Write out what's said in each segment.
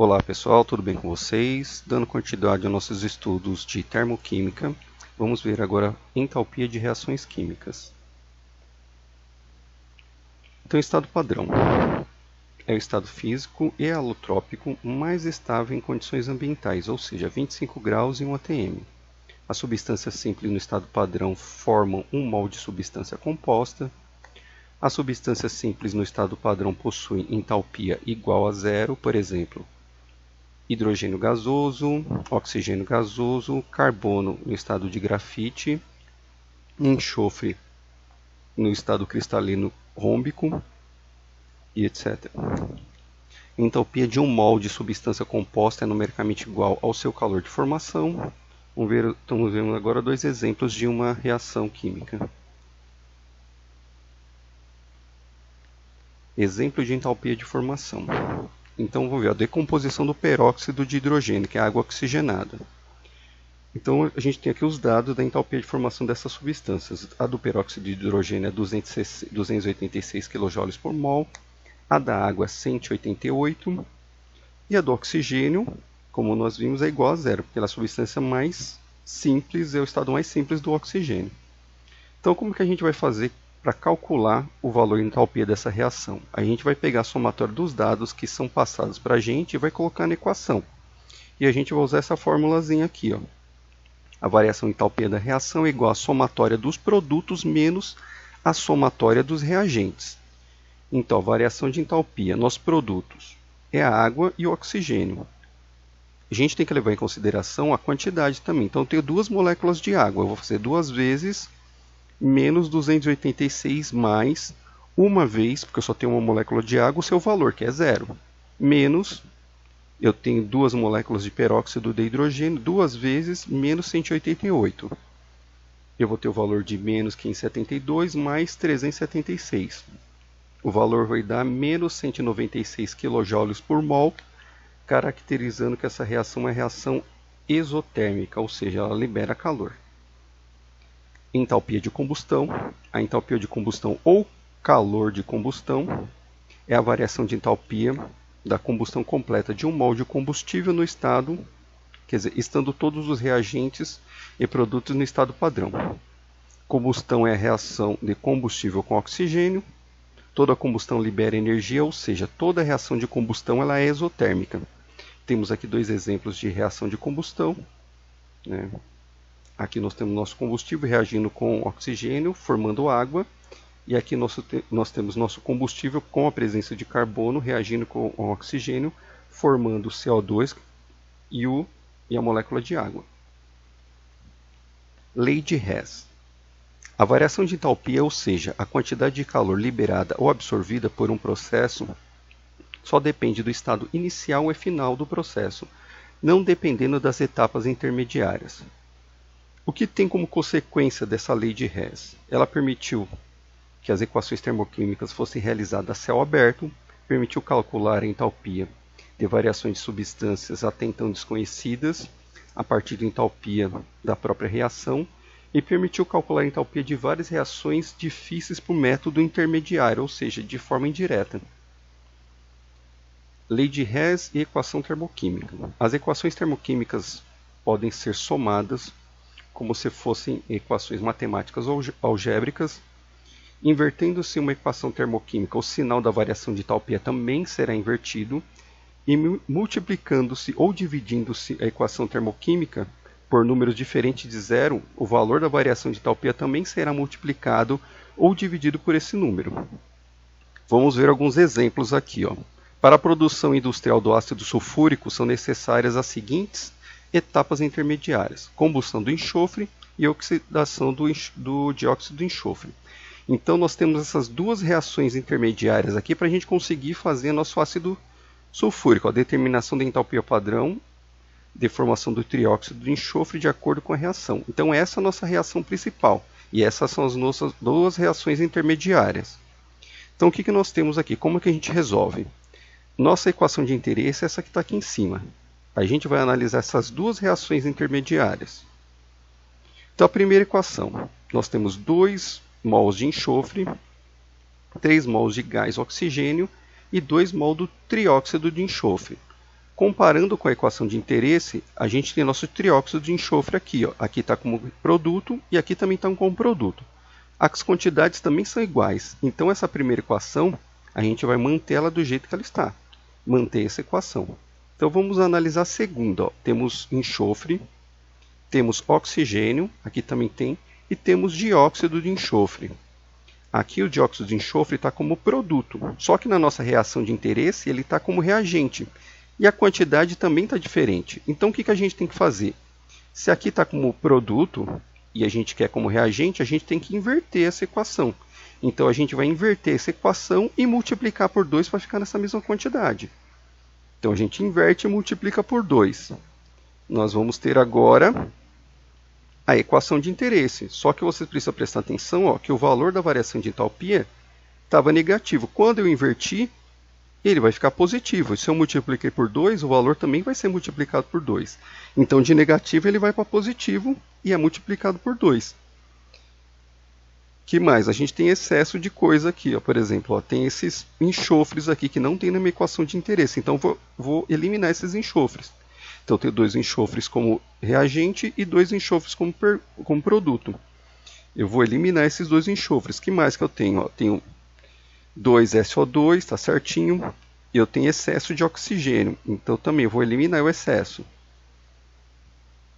Olá pessoal, tudo bem com vocês? Dando continuidade aos nossos estudos de termoquímica, vamos ver agora entalpia de reações químicas. Então, estado padrão é o estado físico e alotrópico mais estável em condições ambientais, ou seja, 25 graus e 1 atm. As substâncias simples no estado padrão formam um mol de substância composta. As substâncias simples no estado padrão possuem entalpia igual a zero, por exemplo, hidrogênio gasoso, oxigênio gasoso, carbono no estado de grafite, enxofre no estado cristalino rômbico e etc. A entalpia de um mol de substância composta é numericamente igual ao seu calor de formação. Estamos vendo agora dois exemplos de uma reação química. Exemplo de entalpia de formação. Então, vamos ver a decomposição do peróxido de hidrogênio, que é a água oxigenada. Então, a gente tem aqui os dados da entalpia de formação dessas substâncias. A do peróxido de hidrogênio é 286 kJ por mol, a da água é 188, e a do oxigênio, como nós vimos, é igual a zero, porque ela é a substância mais simples, é o estado mais simples do oxigênio. Então, como que a gente vai fazer para calcular o valor de entalpia dessa reação? A gente vai pegar a somatória dos dados que são passados para a gente e vai colocar na equação. E a gente vai usar essa formulazinha aqui, ó. A variação de entalpia da reação é igual à somatória dos produtos menos a somatória dos reagentes. Então, a variação de entalpia nos produtos é a água e o oxigênio. A gente tem que levar em consideração a quantidade também. Então, eu tenho duas moléculas de água. Eu vou fazer duas vezes menos 286 mais uma vez, porque eu só tenho uma molécula de água, o seu valor, que é zero. Menos, eu tenho duas moléculas de peróxido de hidrogênio, duas vezes menos 188. Eu vou ter o valor de menos 572 mais 376. O valor vai dar menos 196 kJ por mol, caracterizando que essa reação é uma reação exotérmica, ou seja, ela libera calor. Entalpia de combustão. A entalpia de combustão ou calor de combustão é a variação de entalpia da combustão completa de um mol de combustível no estado, quer dizer, estando todos os reagentes e produtos no estado padrão. Combustão é a reação de combustível com oxigênio. Toda combustão libera energia, ou seja, toda reação de combustão ela é exotérmica. Temos aqui dois exemplos de reação de combustão, né? Aqui nós temos nosso combustível reagindo com oxigênio, formando água. E aqui nós temos nosso combustível com a presença de carbono reagindo com o oxigênio, formando CO2 e a molécula de água. Lei de Hess. A variação de entalpia, ou seja, a quantidade de calor liberada ou absorvida por um processo, só depende do estado inicial e final do processo, não dependendo das etapas intermediárias. O que tem como consequência dessa lei de Hess? Ela permitiu que as equações termoquímicas fossem realizadas a céu aberto, permitiu calcular a entalpia de variações de substâncias até então desconhecidas, a partir da entalpia da própria reação, e permitiu calcular a entalpia de várias reações difíceis por método intermediário, ou seja, de forma indireta. Lei de Hess e equação termoquímica. As equações termoquímicas podem ser somadas como se fossem equações matemáticas ou algébricas. Invertendo-se uma equação termoquímica, o sinal da variação de entalpia também será invertido, e multiplicando-se ou dividindo-se a equação termoquímica por números diferentes de zero, o valor da variação de entalpia também será multiplicado ou dividido por esse número. Vamos ver alguns exemplos aqui, ó. Para a produção industrial do ácido sulfúrico são necessárias as seguintes etapas intermediárias: combustão do enxofre e oxidação do dióxido de enxofre. Então, nós temos essas duas reações intermediárias aqui para a gente conseguir fazer nosso ácido sulfúrico, a determinação da entalpia padrão de formação do trióxido de enxofre de acordo com a reação. Então, essa é a nossa reação principal e essas são as nossas duas reações intermediárias. Então, o que nós temos aqui? Como que a gente resolve? Nossa equação de interesse é essa que está aqui em cima. A gente vai analisar essas duas reações intermediárias. Então, a primeira equação, nós temos 2 mols de enxofre, 3 mols de gás oxigênio e 2 mols do trióxido de enxofre. Comparando com a equação de interesse, a gente tem nosso trióxido de enxofre aqui. Ó. Aqui está como produto e aqui também está como produto. As quantidades também são iguais. Então, essa primeira equação, a gente vai manter ela do jeito que ela está. Manter essa equação. Então, vamos analisar a segunda. Ó. Temos enxofre, temos oxigênio, aqui também tem, e temos dióxido de enxofre. Aqui o dióxido de enxofre está como produto, só que na nossa reação de interesse ele está como reagente. E a quantidade também está diferente. Então o que a gente tem que fazer? Se aqui está como produto e a gente quer como reagente, a gente tem que inverter essa equação. Então a gente vai inverter essa equação e multiplicar por 2 para ficar nessa mesma quantidade. Então a gente inverte e multiplica por 2. Nós vamos ter agora a equação de interesse. Só que você precisa prestar atenção ó, que o valor da variação de entalpia estava negativo. Quando eu inverti, ele vai ficar positivo. Se eu multipliquei por 2, o valor também vai ser multiplicado por 2. Então, de negativo, ele vai para positivo e é multiplicado por 2. Que mais? A gente tem excesso de coisa aqui. Ó. Por exemplo, ó, tem esses enxofres aqui que não tem na minha equação de interesse. Então, vou eliminar esses enxofres. Então, eu tenho 2 enxofres como reagente e 2 enxofres como produto. Eu vou eliminar esses 2 enxofres. Que mais que eu tenho? Ó, tenho 2 SO2, está certinho. Eu tenho excesso de oxigênio, então também vou eliminar o excesso.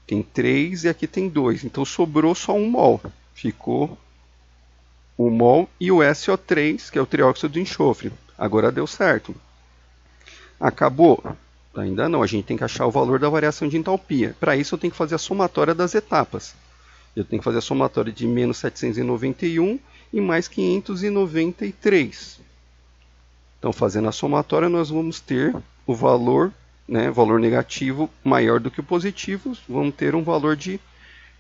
Tem 3 e aqui tem 2, então sobrou só 1 mol. Ficou 1 mol e o SO3, que é o trióxido de enxofre. Agora deu certo. Acabou? Ainda não, a gente tem que achar o valor da variação de entalpia. Para isso eu tenho que fazer a somatória das etapas. Eu tenho que fazer a somatória de menos 791 e mais 593. Então, fazendo a somatória, nós vamos ter o valor, valor negativo maior do que o positivo. Vamos ter um valor de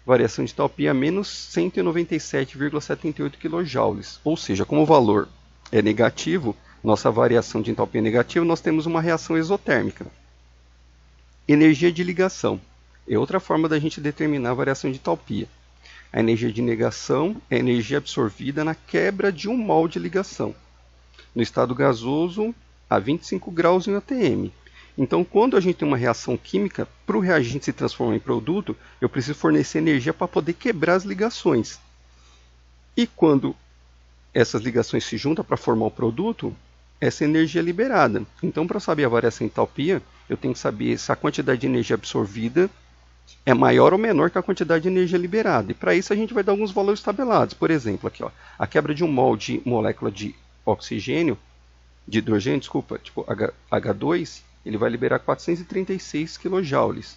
variação de entalpia menos 197,78 kJ. Ou seja, como o valor é negativo, nossa variação de entalpia é negativa, nós temos uma reação exotérmica. Energia de ligação é outra forma da gente determinar a variação de entalpia. A energia de negação é a energia absorvida na quebra de 1 mol de ligação. No estado gasoso, a 25 graus em atm. Então, quando a gente tem uma reação química, para o reagente se transformar em produto, eu preciso fornecer energia para poder quebrar as ligações. E quando essas ligações se juntam para formar o produto, essa energia é liberada. Então, para saber a variação de entalpia, eu tenho que saber se a quantidade de energia absorvida é maior ou menor que a quantidade de energia liberada. E para isso a gente vai dar alguns valores tabelados. Por exemplo, aqui, ó, a quebra de 1 mol de molécula de oxigênio, de hidrogênio, desculpa, tipo H2, ele vai liberar 436 kJ.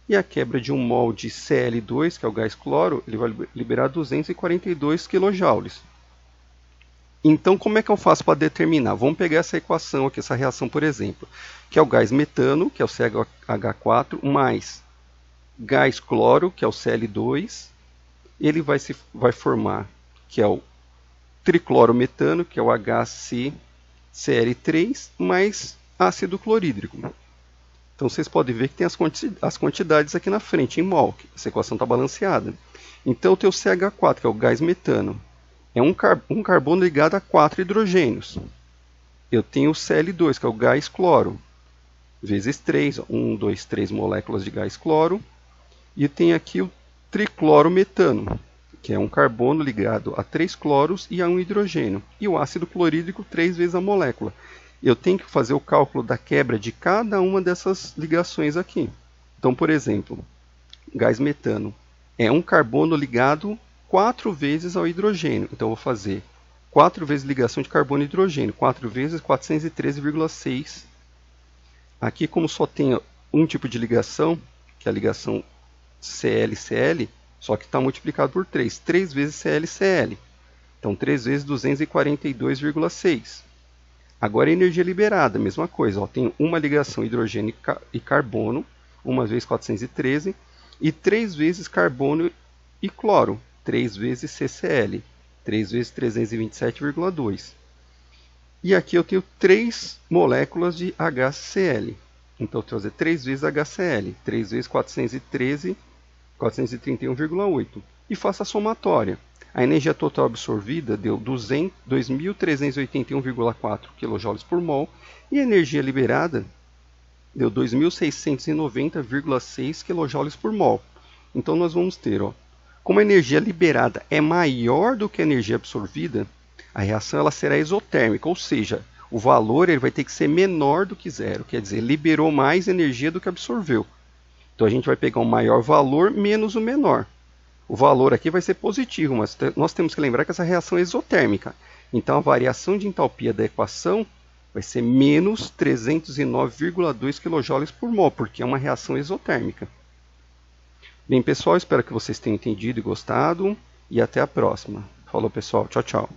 E a quebra de 1 mol de Cl2, que é o gás cloro, ele vai liberar 242 kJ. Então, como é que eu faço para determinar? Vamos pegar essa equação aqui, essa reação, por exemplo, que é o gás metano, que é o CH4, mais gás cloro, que é o Cl2, ele vai formar, que é o triclorometano, que é o HCCl3, mais ácido clorídrico. Então vocês podem ver que tem as quantidades aqui na frente, em mol. Essa equação está balanceada. Então eu tenho o CH4, que é o gás metano. É um carbono ligado a 4 hidrogênios. Eu tenho o Cl2, que é o gás cloro, vezes 3, 1, 2, 3 moléculas de gás cloro. E tem aqui o triclorometano, que é um carbono ligado a 3 cloros e a 1 hidrogênio. E o ácido clorídrico 3 vezes a molécula. Eu tenho que fazer o cálculo da quebra de cada uma dessas ligações aqui. Então, por exemplo, gás metano é um carbono ligado 4 vezes ao hidrogênio. Então, eu vou fazer 4 vezes ligação de carbono e hidrogênio. 4 vezes 413,6. Aqui, como só tem um tipo de ligação, que é a ligação Cl-Cl, só que está multiplicado por 3. 3 vezes Cl-Cl. Então, 3 vezes 242,6. Agora, a energia liberada, mesma coisa. Ó, tem uma ligação hidrogênio e carbono, uma vezes 413, e 3 vezes carbono e cloro, 3 vezes CCl, 3 vezes 327,2. E aqui eu tenho 3 moléculas de HCl. Então, eu vou fazer 3 vezes HCl, 3 vezes 413, 431,8. E faço a somatória. A energia total absorvida deu 2.381,4 kJ por mol. E a energia liberada deu 2.690,6 kJ por mol. Então nós vamos ter, ó, como a energia liberada é maior do que a energia absorvida, a reação ela será exotérmica, ou seja, o valor ele vai ter que ser menor do que zero, quer dizer, liberou mais energia do que absorveu. Então a gente vai pegar um maior valor menos o menor. O valor aqui vai ser positivo, mas nós temos que lembrar que essa reação é exotérmica. Então a variação de entalpia da equação vai ser menos 309,2 kJ por mol, porque é uma reação exotérmica. Bem, pessoal, espero que vocês tenham entendido e gostado. E até a próxima. Falou, pessoal. Tchau, tchau.